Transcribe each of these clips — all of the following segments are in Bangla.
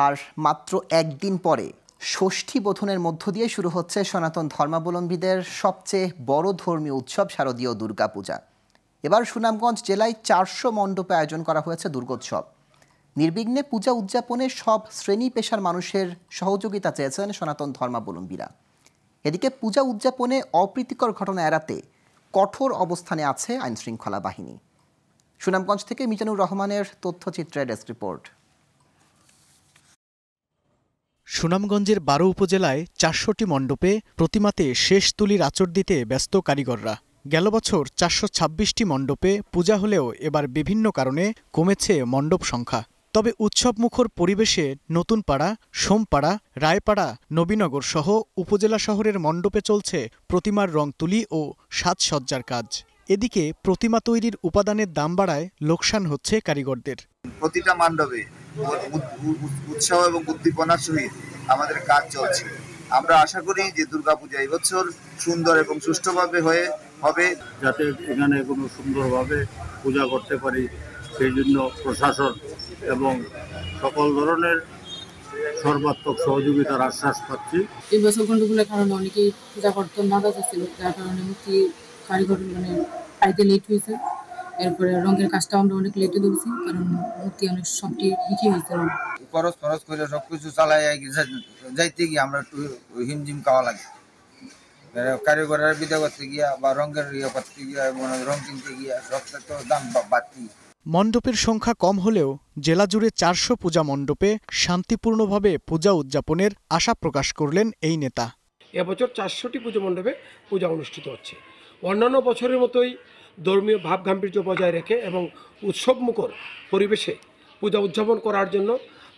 আর মাত্র একদিন পরে ষষ্ঠী বোধনের মধ্য দিয়ে শুরু হচ্ছে সনাতন ধর্মাবলম্বীদের সবচেয়ে বড় ধর্মীয় উৎসব শারদীয় দুর্গাপূজা। এবার সুনামগঞ্জ জেলায় 400 মণ্ডপে আয়োজন করা হয়েছে দুর্গোৎসব। নির্বিঘ্নে পূজা উদযাপনে সব শ্রেণী পেশার মানুষের সহযোগিতা চেয়েছেন সনাতন ধর্মাবলম্বীরা। এদিকে পূজা উদযাপনে অপ্রীতিকর ঘটনা এড়াতে কঠোর অবস্থানে আছে আইনশৃঙ্খলা বাহিনী। সুনামগঞ্জ থেকে মিজানুর রহমানের তথ্যচিত্রের ডেস্ক রিপোর্ট। সুনামগঞ্জের 12 উপজেলায় 400টি মণ্ডপে প্রতিমাতে শেষ তুলির আঁচড় দিতে ব্যস্ত কারিগররা। গেল বছর 426টি মণ্ডপে পূজা হলেও এবার বিভিন্ন কারণে কমেছে মণ্ডপ সংখ্যা। তবে উৎসবমুখর পরিবেশে নতুনপাড়া, সোমপাড়া, রায়পাড়া, নবীনগর সহ উপজেলা শহরের মণ্ডপে চলছে প্রতিমার রং তুলি ও সাজসজ্জার কাজ। এদিকে প্রতিমা তৈরির উপাদানের দাম বাড়ায় লোকসান হচ্ছে কারিগরদের। প্রতিটা মণ্ডপে উৎসাহ এবং উদ্দীপনার সহিত আমাদের কাজ চলছে। আমরা আশা করি যে দুর্গাপূজা এবছর সুন্দর এবং সুষ্ঠুভাবে হবে, যাতে এখানে কোনো সুন্দরভাবে পূজা করতে পারি সেই জন্য প্রশাসন এবং সকল ধরনের সর্বাত্মক সহযোগিতার আশ্বাস পাচ্ছি। এই বছর গন্ডগোলের কারণে অনেকেই পূজা করতে নারাজ ছিল, যার কারণে মূর্তি কারিগর আইতে লেট হয়েছে। এরপরে রঙের কাজটা আমরা অনেক লেটে ধরছি, কারণ মূর্তি অনেক সবটি বিক্রি হয়েছে। খরচ করে সবকিছু চালাই যাইতে গিয়ে আমরা একটু হিমজিম খাওয়া লাগে। কারিগরের বিদা করতে গিয়া বা রঙের করতে গিয়া রং কিনতে গিয়া সবটা তো দাম বাড়তি। মণ্ডপের সংখ্যা কম হলেও জেলা জুড়ে 400 পূজা মণ্ডপে শান্তিপূর্ণভাবে পূজা উদযাপনের আশা প্রকাশ করলেন এই নেতা। এবছর 400টি পূজা মণ্ডপে পূজা অনুষ্ঠিত হচ্ছে। অন্যান্য বছরের মতোই ধর্মীয় ভাব গাম্ভীর্য বজায় রেখে এবং উৎসবমুখর পরিবেশে পূজা উদযাপন করার জন্য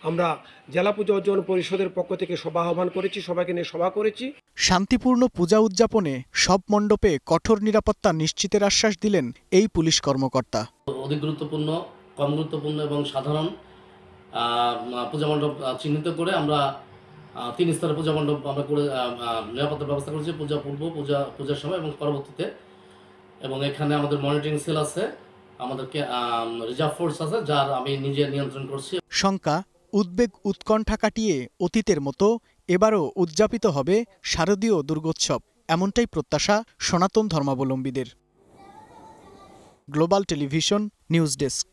আমরা জেলা পূজা অর্জন পরিষদের পক্ষ থেকে সভা আহ্বান করেছি, সবাইকে নিয়ে সভা করেছি। শান্তিপূর্ণ পূজা উদযাপনে সব মণ্ডপে কঠোর নিরাপত্তা নিশ্চিতের আশ্বাস দিলেন এই পুলিশ কর্মকর্তা। অধিক গুরুত্বপূর্ণ, কম গুরুত্বপূর্ণ এবং সাধারণ পূজা মণ্ডপ চিহ্নিত করে আমরা 3 স্তরের পূজা মণ্ডপ আমরা করে নিরাপত্তার ব্যবস্থা করেছি, পূজা পূর্ব, পূজার সময় এবং পরবর্তীতে। এবং এখানে আমাদের মনিটরিং সেল আছে, আমাদেরকে রিজার্ভ ফোর্স আছে, যার আমি নিজে নিয়ন্ত্রণ করছি। শঙ্কা, উদ্বেগ, উৎকণ্ঠা কাটিয়ে অতীতের মতো এবারও উদযাপিত হবে শারদীয় দুর্গোৎসব, এমনটাই প্রত্যাশা সনাতন ধর্মাবলম্বীদের। Global television news desk.